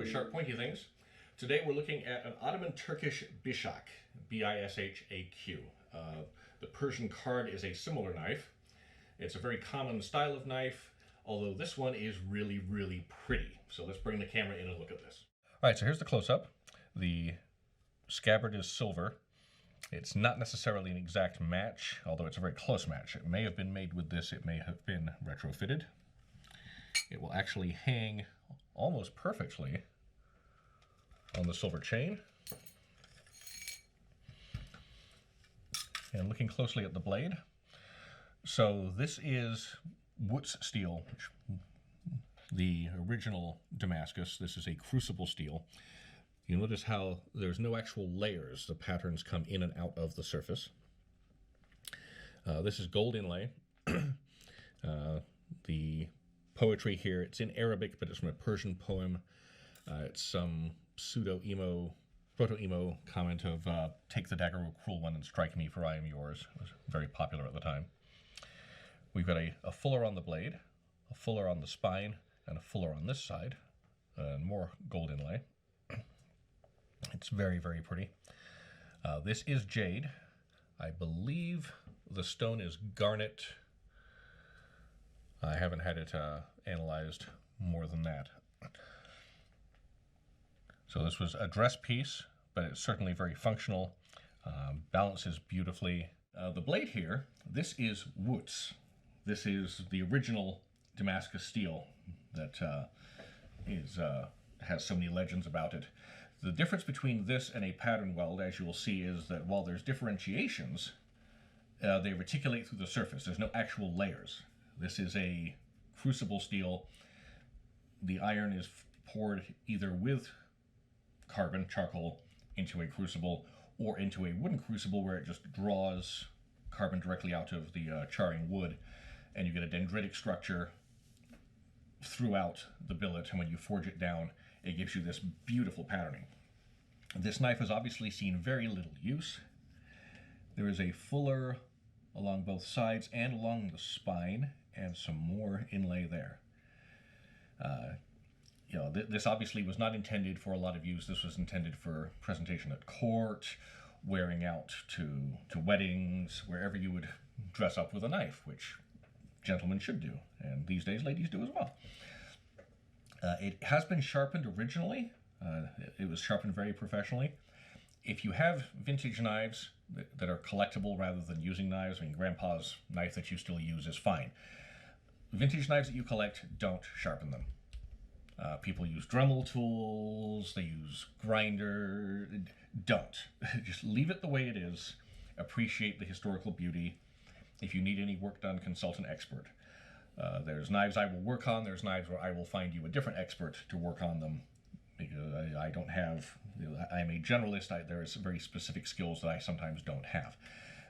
with Sharp Pointy Things. Today we're looking at an Ottoman Turkish Bishaq, B-I-S-H-A-Q. The Persian Kard is a similar knife. It's a very common style of knife, although this one is really, really pretty. So let's bring the camera in and look at this. All right, so here's the close-up. The scabbard is silver. It's not necessarily an exact match, although it's a very close match. It may have been made with this, it may have been retrofitted. It will actually hang almost perfectly on the silver chain. And looking closely at the blade. So this is Wootz steel, the original Damascus. This is a crucible steel. You notice how there's no actual layers. The patterns come in and out of the surface. This is gold inlay. The poetry here, it's in Arabic, but it's from a Persian poem. It's some pseudo-emo, proto-emo comment of take the dagger, O cruel one, and strike me, for I am yours. It was very popular at the time. We've got a fuller on the blade, a fuller on the spine, and a fuller on this side, and more gold inlay. It's very, very pretty. This is jade. I believe the stone is garnet. I haven't had it analyzed more than that. So this was a dress piece, but it's certainly very functional. Balances beautifully. The blade here, this is Wootz. This is the original Damascus steel that has so many legends about it. The difference between this and a pattern weld, as you will see, is that while there's differentiations, they reticulate through the surface. There's no actual layers. This is a crucible steel. The iron is poured either with carbon, charcoal, into a crucible, or into a wooden crucible where it just draws carbon directly out of the charring wood, and you get a dendritic structure throughout the billet, and when you forge it down, it gives you this beautiful patterning. This knife has obviously seen very little use. There is a fuller along both sides and along the spine, and some more inlay there. This obviously was not intended for a lot of use. This was intended for presentation at court, wearing out to weddings, wherever you would dress up with a knife, which gentlemen should do, and these days ladies do as well. It has been sharpened originally. It was sharpened very professionally. If you have vintage knives that are collectible rather than using knives, I mean, Grandpa's knife that you still use is fine. Vintage knives that you collect, don't sharpen them. People use Dremel tools, they use grinder. Don't. Just leave it the way it is. Appreciate the historical beauty. If you need any work done, consult an expert. There's knives I will work on. There's knives where I will find you a different expert to work on them, because I don't have, I'm a generalist. There are some very specific skills that I sometimes don't have.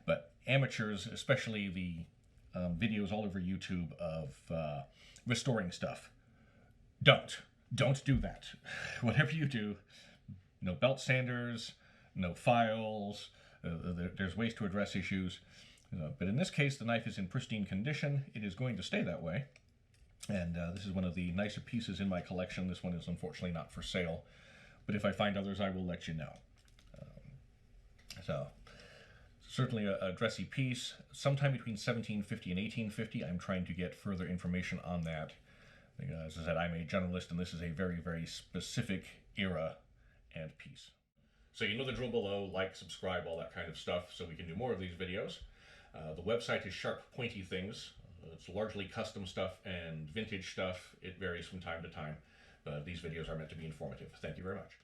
But amateurs, especially the videos all over YouTube of restoring stuff, don't do that. Whatever you do, no belt sanders, no files. There's ways to address issues. But in this case, the knife is in pristine condition. It is going to stay that way. And this is one of the nicer pieces in my collection. This one is unfortunately not for sale. But if I find others, I will let you know. So certainly a dressy piece. Sometime between 1750 and 1850, I'm trying to get further information on that. As I said, I'm a generalist, and this is a very, very specific era and piece. So you know the drill below, like, subscribe, all that kind of stuff, so we can do more of these videos. The website is Sharp Pointy Things. It's largely custom stuff and vintage stuff. It varies from time to time, but these videos are meant to be informative. Thank you very much.